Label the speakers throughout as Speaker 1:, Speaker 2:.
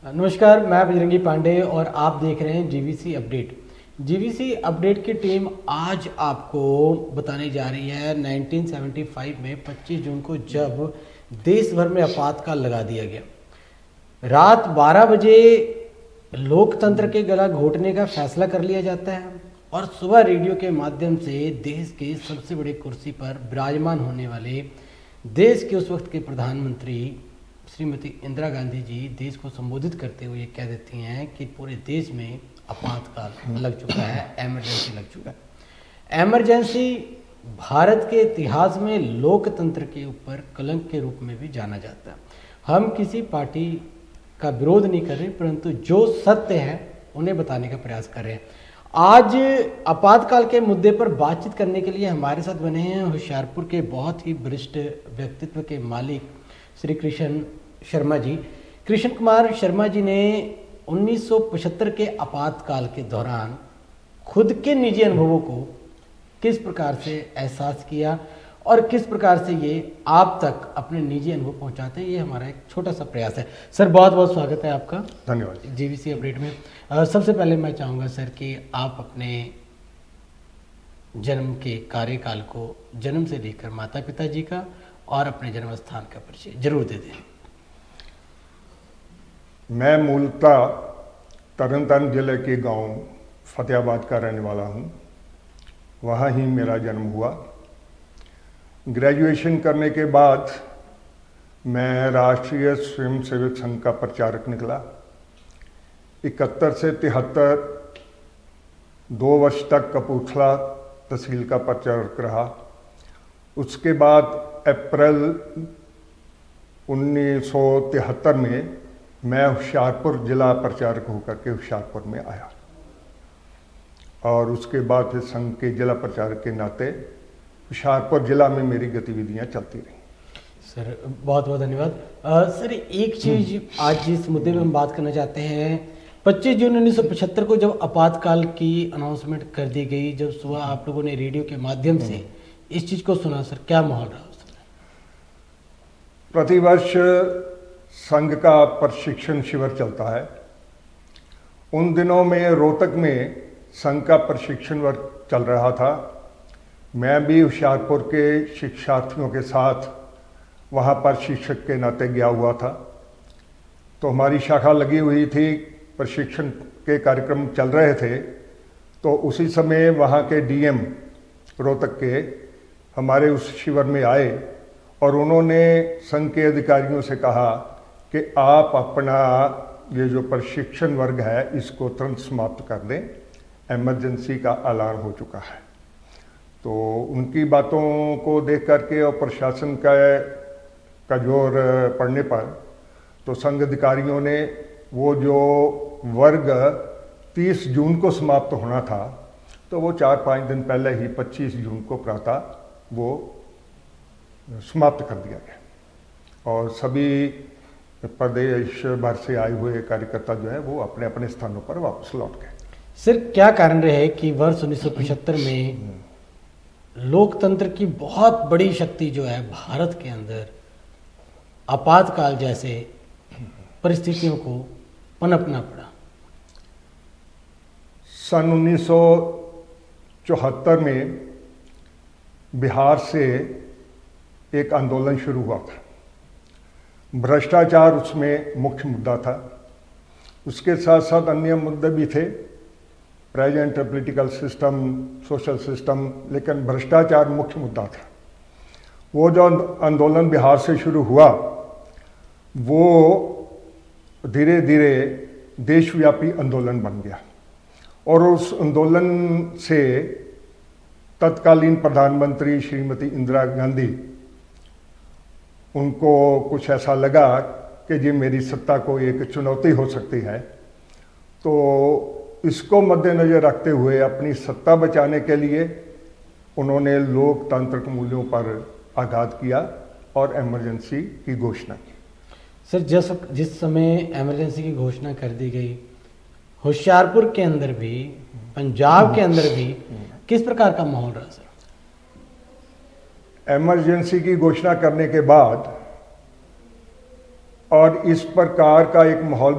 Speaker 1: नमस्कार, मैं बजरंगी पांडे और आप देख रहे हैं जीवीसी अपडेट। जीवीसी अपडेट की टीम आज आपको बताने जा रही है 1975 में 25 जून को जब देश भर में आपातकाल लगा दिया गया। रात 12 बजे लोकतंत्र के गला घोटने का फैसला कर लिया जाता है और सुबह रेडियो के माध्यम से देश के सबसे बड़े कुर्सी पर विराजमान होने वाले देश के उस वक्त के प्रधानमंत्री श्रीमती इंदिरा गांधी जी देश को संबोधित करते हुए कह देती हैं कि पूरे देश में आपातकाल लग चुका है, एमरजेंसी लग चुका है। एमरजेंसी भारत के इतिहास में लोकतंत्र के ऊपर कलंक के रूप में भी जाना जाता है। हम किसी पार्टी का विरोध नहीं कर रहे, परंतु जो सत्य है उन्हें बताने का प्रयास कर रहे हैं। आज आपातकाल के मुद्दे पर बातचीत करने के लिए हमारे साथ बने हैं होशियारपुर के बहुत ही वरिष्ठ व्यक्तित्व के मालिक श्री कृष्ण शर्मा जी। कृष्ण कुमार शर्मा जी ने 1975 के आपातकाल के दौरान खुद के निजी अनुभवों को किस प्रकार से एहसास किया और किस प्रकार से ये आप तक अपने निजी अनुभव पहुंचाते हैं, ये हमारा एक छोटा सा प्रयास है। सर, बहुत बहुत स्वागत है आपका।
Speaker 2: धन्यवाद।
Speaker 1: जीवीसी अपडेट में सबसे पहले मैं चाहूँगा सर कि आप अपने जन्म के कार्यकाल को, जन्म से लेकर माता पिता जी का और अपने जन्म स्थान का परिचय जरूर दे दें।
Speaker 2: मैं मूलतः तरनतारन जिले के गांव फतेहाबाद का रहने वाला हूं। वहाँ ही मेरा जन्म हुआ। ग्रेजुएशन करने के बाद मैं राष्ट्रीय स्वयंसेवक संघ का प्रचारक निकला। 71 से 73 2 वर्ष तक कपूरथला तहसील का प्रचारक रहा। उसके बाद अप्रैल 1973 में मैं होशियारपुर जिला प्रचारक होकर के होशियारपुर में आया और उसके बाद फिर संघ के जिला प्रचारक के नाते होशियारपुर जिला में मेरी गतिविधियां चलती रहीं।
Speaker 1: सर, बहुत बहुत धन्यवाद। सर, एक चीज आज जिस मुद्दे में हम बात करना चाहते हैं, 25 जून 1975 को जब आपातकाल की अनाउंसमेंट कर दी गई, जब सुबह आप लोगों ने रेडियो के माध्यम से इस चीज को सुना, सर क्या माहौल रहा उस समय?
Speaker 2: प्रतिवर्ष संघ का प्रशिक्षण शिविर चलता है। उन दिनों में रोहतक में संघ का प्रशिक्षण वर्ग चल रहा था। मैं भी होशियारपुर के शिक्षार्थियों के साथ वहाँ पर शिक्षक के नाते गया हुआ था। तो हमारी शाखा लगी हुई थी, प्रशिक्षण के कार्यक्रम चल रहे थे। तो उसी समय वहाँ के डीएम रोहतक के हमारे उस शिविर में आए और उन्होंने संघ के अधिकारियों से कहा कि आप अपना ये जो प्रशिक्षण वर्ग है इसको तुरंत समाप्त कर दें, एमरजेंसी का ऐलान हो चुका है। तो उनकी बातों को देख करके और प्रशासन का जोर पड़ने पर तो संघ अधिकारियों ने वो जो वर्ग 30 जून को समाप्त होना था, तो वो 4-5 दिन पहले ही 25 जून को प्रातः वो समाप्त कर दिया गया और सभी प्रदेश भर से आए हुए कार्यकर्ता जो है वो अपने अपने स्थानों पर वापस लौट गए।
Speaker 1: सर, क्या कारण रहे कि वर्ष 1975 में लोकतंत्र की बहुत बड़ी शक्ति जो है भारत के अंदर आपातकाल जैसे परिस्थितियों को पनपना पड़ा?
Speaker 2: सन 1974 में बिहार से एक आंदोलन शुरू हुआ था। भ्रष्टाचार उसमें मुख्य मुद्दा था। उसके साथ साथ अन्य मुद्दे भी थे, present political system, social system, लेकिन भ्रष्टाचार मुख्य मुद्दा था। वो जो आंदोलन बिहार से शुरू हुआ वो धीरे धीरे देशव्यापी आंदोलन बन गया और उस आंदोलन से तत्कालीन प्रधानमंत्री श्रीमती इंदिरा गांधी, उनको कुछ ऐसा लगा कि जी मेरी सत्ता को एक चुनौती हो सकती है। तो इसको मद्देनजर रखते हुए अपनी सत्ता बचाने के लिए उन्होंने लोकतांत्रिक मूल्यों पर आघात किया और इमरजेंसी की घोषणा की।
Speaker 1: सर, जिस समय इमरजेंसी की घोषणा कर दी गई, होशियारपुर के अंदर भी, पंजाब के अंदर भी किस प्रकार का माहौल रहा सर?
Speaker 2: इमरजेंसी की घोषणा करने के बाद और इस प्रकार का एक माहौल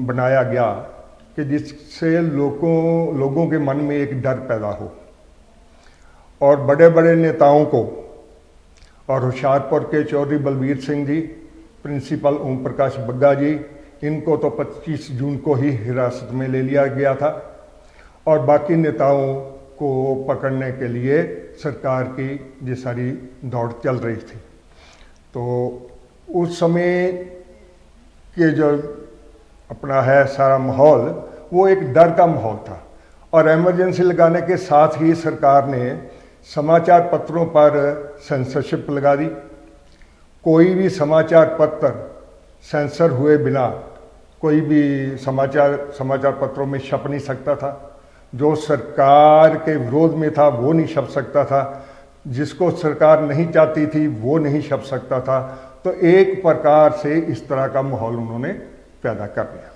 Speaker 2: बनाया गया कि जिससे लोगों के मन में एक डर पैदा हो, और बड़े बड़े नेताओं को, और होशियारपुर के चौधरी बलबीर सिंह जी, प्रिंसिपल ओम प्रकाश बग्गा जी, इनको तो 25 जून को ही हिरासत में ले लिया गया था, और बाकी नेताओं को पकड़ने के लिए सरकार की ये सारी दौड़ चल रही थी। तो उस समय के जो अपना है सारा माहौल, वो एक डर का माहौल था, और इमरजेंसी लगाने के साथ ही सरकार ने समाचार पत्रों पर सेंसरशिप लगा दी। कोई भी समाचार पत्र सेंसर हुए बिना कोई भी समाचार पत्रों में छप नहीं सकता था। जो सरकार के विरोध में था वो नहीं छप सकता था, जिसको सरकार नहीं चाहती थी वो नहीं छप सकता था। तो एक प्रकार से इस तरह का माहौल उन्होंने पैदा कर दिया।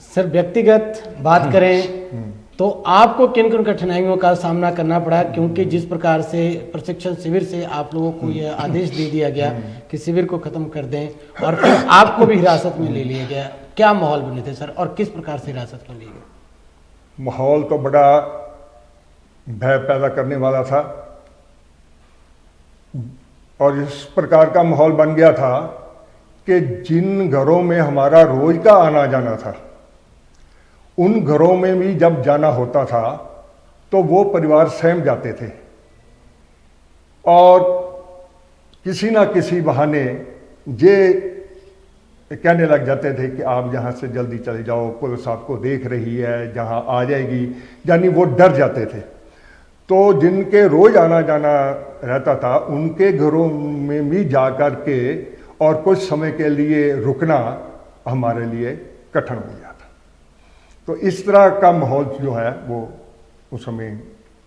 Speaker 1: सर, व्यक्तिगत बात करें तो आपको किन किन कठिनाइयों का सामना करना पड़ा, क्योंकि जिस प्रकार से प्रशिक्षण शिविर से आप लोगों को यह आदेश दे दिया गया कि शिविर को खत्म कर दें, और फिर आपको भी हिरासत में ले लिया गया, क्या माहौल बने थे सर, और किस प्रकार से हिरासत में लिए गए?
Speaker 2: माहौल तो बड़ा भय पैदा करने वाला था, और इस प्रकार का माहौल बन गया था कि जिन घरों में हमारा रोज का आना जाना था, उन घरों में भी जब जाना होता था तो वो परिवार सहम जाते थे, और किसी ना किसी बहाने ये कहने लग जाते थे कि आप यहाँ से जल्दी चले जाओ, पुलिस आपको देख रही है, जहाँ आ जाएगी, यानी वो डर जाते थे। तो जिनके रोज आना जाना रहता था उनके घरों में भी जा कर के और कुछ समय के लिए रुकना हमारे लिए कठिन हो गया था। तो इस तरह का माहौल जो है वो उस समय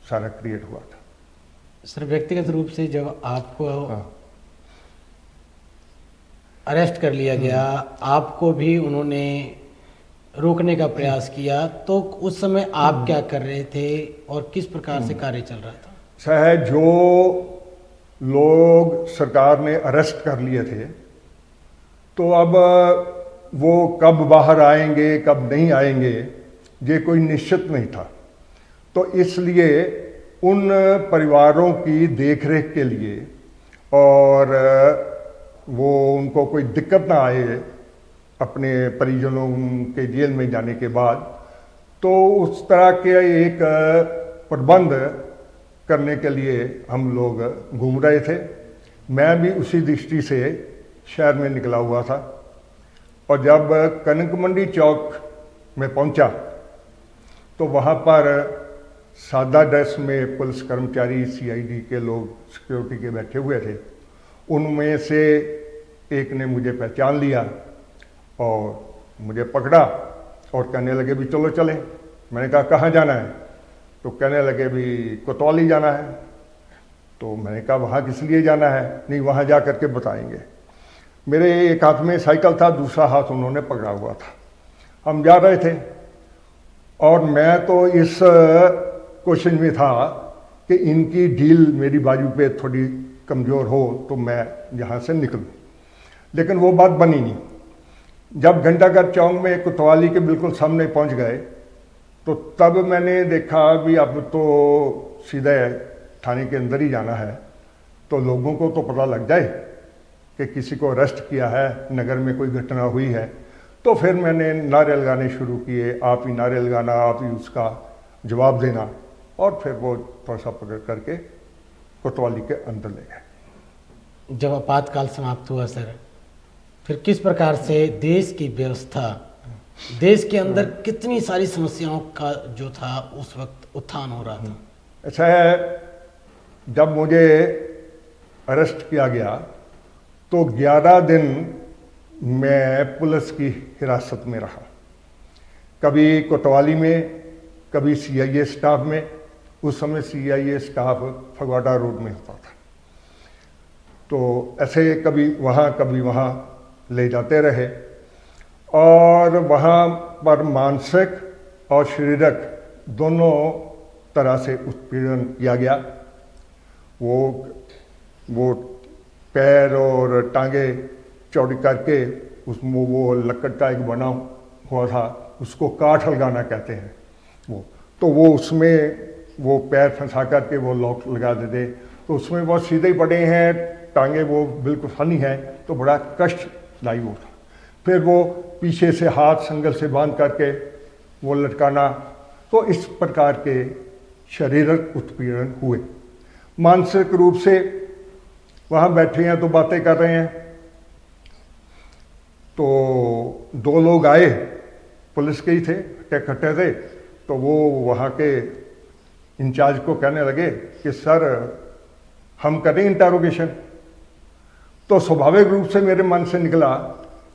Speaker 2: सारा क्रिएट हुआ था।
Speaker 1: सर, व्यक्तिगत रूप से जब आपको अरेस्ट कर लिया गया, आपको भी उन्होंने रोकने का प्रयास किया, तो उस समय आप क्या कर रहे थे और किस प्रकार से कार्य चल रहा था?
Speaker 2: शायद जो लोग सरकार ने अरेस्ट कर लिए थे, तो अब वो कब बाहर आएंगे कब नहीं आएंगे ये कोई निश्चित नहीं था। तो इसलिए उन परिवारों की देखरेख के लिए और वो उनको कोई दिक्कत ना आए अपने परिजनों के जेल में जाने के बाद, तो उस तरह के एक प्रबंध करने के लिए हम लोग घूम रहे थे। मैं भी उसी दृष्टि से शहर में निकला हुआ था, और जब कनक मंडी चौक में पहुंचा तो वहाँ पर सादा ड्रेस में पुलिस कर्मचारी सीआईडी के लोग सिक्योरिटी के बैठे हुए थे। उनमें से एक ने मुझे पहचान लिया और मुझे पकड़ा और कहने लगे भी चलो चलें। मैंने कहा कहाँ जाना है? तो कहने लगे भी कोतवाली जाना है। तो मैंने कहा वहाँ किस लिए जाना है? नहीं, वहाँ जा करके बताएंगे। मेरे एक हाथ में साइकिल था, दूसरा हाथ उन्होंने पकड़ा हुआ था। हम जा रहे थे और मैं तो इस क्वेश्चन में था कि इनकी ढील मेरी बाजू पे थोड़ी कमज़ोर हो तो मैं यहाँ से निकलूँ, लेकिन वो बात बनी नहीं। जब घंटाघर चौक में कोतवाली के बिल्कुल सामने पहुँच गए तो तब मैंने देखा भी अब तो सीधे थाने के अंदर ही जाना है, तो लोगों को तो पता लग जाए कि किसी को अरेस्ट किया है, नगर में कोई घटना हुई है। तो फिर मैंने नारे लगाने शुरू किए, आप ही नारे लगाना, आप ही उसका जवाब देना, और फिर वो थोड़ा सा पकड़ करके कोतवाली के अंदर ले गए।
Speaker 1: जब आपातकाल समाप्त हुआ सर, फिर किस प्रकार से देश की व्यवस्था, देश के अंदर कितनी सारी समस्याओं का जो था उस वक्त उत्थान हो रहा था?
Speaker 2: ऐसा है, जब मुझे अरेस्ट किया गया तो 11 दिन मैं पुलिस की हिरासत में रहा, कभी कोतवाली में, कभी सीआईए स्टाफ में। उस समय सीआईए स्टाफ फगवाड़ा रोड में होता था। तो ऐसे कभी वहाँ ले जाते रहे, और वहाँ पर मानसिक और शारीरिक दोनों तरह से उत्पीड़न किया गया। वो पैर और टांगे चौड़ी करके उसमें वो लकड़ का एक बना हुआ था, उसको काठ लगाना कहते हैं वो, तो वो उसमें वो पैर फंसा करके वो लॉक लगा देते, तो उसमें वो सीधे ही पड़े हैं, टांगे वो बिल्कुल फनी है, तो बड़ा कष्टदायी वो था। फिर वो पीछे से हाथ संगल से बांध करके वो लटकाना, तो इस प्रकार के शारीरिक उत्पीड़न हुए। मानसिक रूप से वहाँ बैठे हैं तो बातें कर रहे हैं, तो दो लोग आए, पुलिस के ही थे, इकट्ठे थे, तो वो वहाँ के इंचार्ज को कहने लगे कि सर हम करें इंटरोगेशन। तो स्वाभाविक रूप से मेरे मन से निकला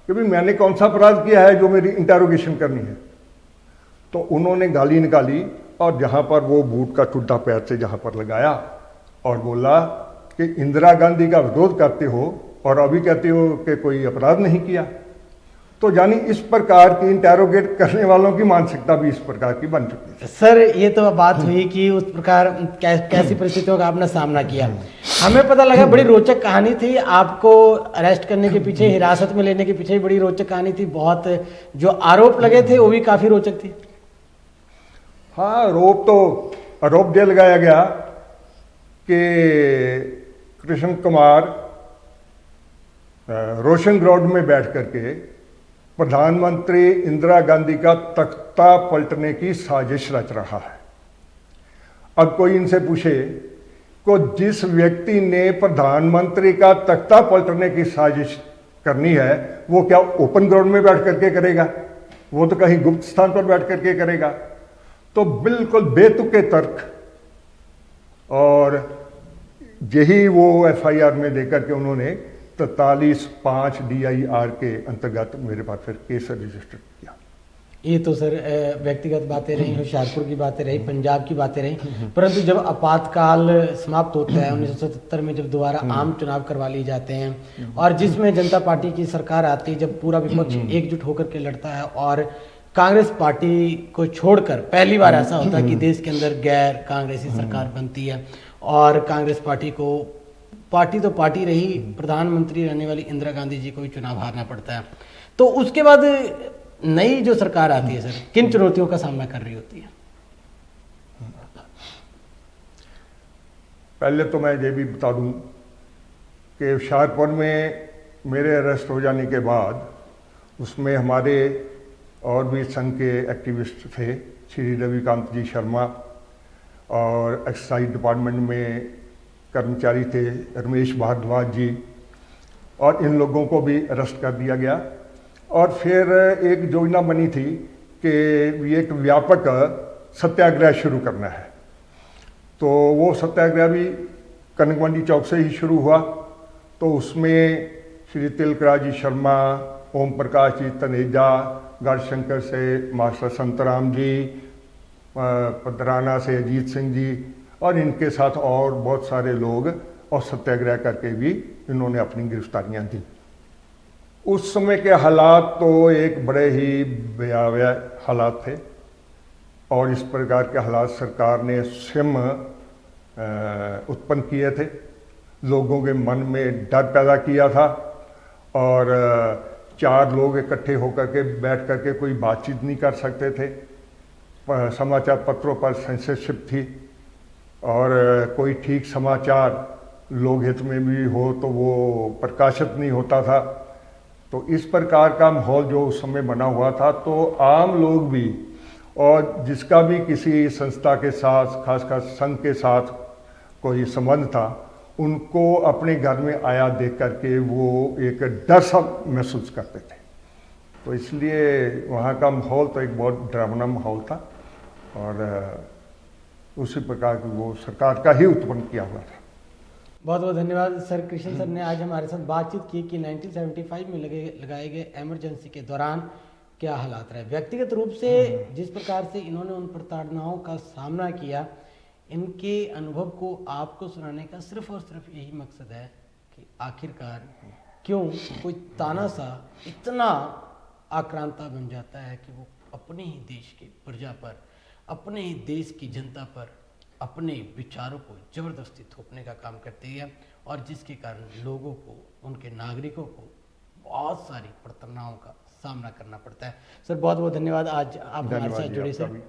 Speaker 2: कि भाई मैंने कौन सा अपराध किया है जो मेरी इंटरोगेशन करनी है। तो उन्होंने गाली निकाली और जहाँ पर वो बूट का टुड्डा पैर से जहाँ पर लगाया और बोला कि इंदिरा गांधी का विरोध करते हो और अभी कहते हो कि कोई अपराध नहीं किया। तो यानी इस प्रकार की इंटेरोगेट करने वालों की मानसिकता भी इस प्रकार की बन चुकी है।
Speaker 1: सर ये तो बात हुई कि उस प्रकार कैसी परिस्थितियों का आपने सामना किया। हमें पता लगा बड़ी रोचक कहानी थी, आपको अरेस्ट करने के पीछे, हिरासत में लेने के पीछे बड़ी रोचक कहानी थी। बहुत जो आरोप लगे थे वो भी काफी रोचक थी।
Speaker 2: हाँ, आरोप ये लगाया गया कि कृष्ण कुमार रोशन ग्राउंड में बैठ करके प्रधानमंत्री इंदिरा गांधी का तख्ता पलटने की साजिश रच रहा है। अब कोई इनसे पूछे को जिस व्यक्ति ने प्रधानमंत्री का तख्ता पलटने की साजिश करनी है वो क्या ओपन ग्राउंड में बैठ करके करेगा? वो तो कहीं गुप्त स्थान पर बैठ करके करेगा। तो बिल्कुल बेतुके तर्क, और यही वो एफआईआर में देकर के उन्होंने 43(5) DIR के अंतर्गत मेरे पास फिर केस रजिस्टर किया।
Speaker 1: ये तो सर व्यक्तिगत बातें रही, होशियारपुर की बातें रही, पंजाब की बातें रही, परंतु जब आपातकाल समाप्त होता है 1977 में, जब दोबारा आम चुनाव करवा लिए जाते हैं और जिसमें जनता पार्टी की सरकार आती है, जब पूरा विपक्ष एकजुट होकर के लड़ता है और कांग्रेस पार्टी को छोड़कर पहली बार ऐसा होता है कि देश के अंदर गैर कांग्रेसी सरकार बनती है और कांग्रेस पार्टी को, पार्टी तो पार्टी रही, प्रधानमंत्री रहने वाली इंदिरा गांधी जी को भी चुनाव हारना पड़ता है। तो उसके बाद नई जो सरकार आती है सर, किन चुनौतियों का सामना कर रही होती है?
Speaker 2: पहले तो मैं ये भी बता दूं कि होशियारपुर में मेरे अरेस्ट हो जाने के बाद उसमें हमारे और भी संघ के एक्टिविस्ट थे, श्री रविकांत जी शर्मा, और एक्साइज डिपार्टमेंट में कर्मचारी थे रमेश भारद्वाज जी, और इन लोगों को भी अरेस्ट कर दिया गया। और फिर एक योजना बनी थी कि एक व्यापक सत्याग्रह शुरू करना है, तो वो सत्याग्रह भी कनक मंडी चौक से ही शुरू हुआ। तो उसमें श्री तिलकराज जी शर्मा, ओम प्रकाश जी तनेजा, गढ़शंकर से मास्टर संतराम जी, पदराना से अजीत सिंह जी और इनके साथ और बहुत सारे लोग, और सत्याग्रह करके भी इन्होंने अपनी गिरफ्तारियां दी। उस समय के हालात तो एक बड़े ही भयावह हालात थे, और इस प्रकार के हालात सरकार ने स्वयं उत्पन्न किए थे, लोगों के मन में डर पैदा किया था, और 4 लोग इकट्ठे होकर के बैठ करके कोई बातचीत नहीं कर सकते थे, समाचार पत्रों पर सेंसरशिप थी, और कोई ठीक समाचार लोकहित में भी हो तो वो प्रकाशित नहीं होता था। तो इस प्रकार का माहौल जो उस समय बना हुआ था, तो आम लोग भी और जिसका भी किसी संस्था के साथ, खासकर संघ के साथ कोई संबंध था, उनको अपने घर में आया देख करके वो एक डर सा महसूस करते थे। तो इसलिए वहाँ का माहौल तो एक बहुत डरावना माहौल था, और उसी प्रकार की वो सरकार का ही उत्पन्न किया हुआ था।
Speaker 1: बहुत बहुत धन्यवाद सर। कृष्ण सर ने आज हमारे साथ बातचीत की कि 1975 में लगाए गए इमरजेंसी के दौरान क्या हालात रहे। व्यक्तिगत रूप से जिस प्रकार से इन्होंने उन प्रताड़नाओं का सामना किया, इनके अनुभव को आपको सुनाने का सिर्फ और सिर्फ यही मकसद है कि आखिरकार क्यों कोई ताना सा इतना आक्रांता बन जाता है कि वो अपने ही देश की प्रजा पर, अपने ही देश की जनता पर अपने विचारों को ज़बरदस्ती थोपने का काम करती है, और जिसके कारण लोगों को, उनके नागरिकों को बहुत सारी प्रताड़नाओं का सामना करना पड़ता है। सर बहुत बहुत धन्यवाद, आज आप हमारे
Speaker 2: धन्यवाद
Speaker 1: साथ
Speaker 2: जी,
Speaker 1: जुड़े
Speaker 2: आपका
Speaker 1: सर।
Speaker 2: भी।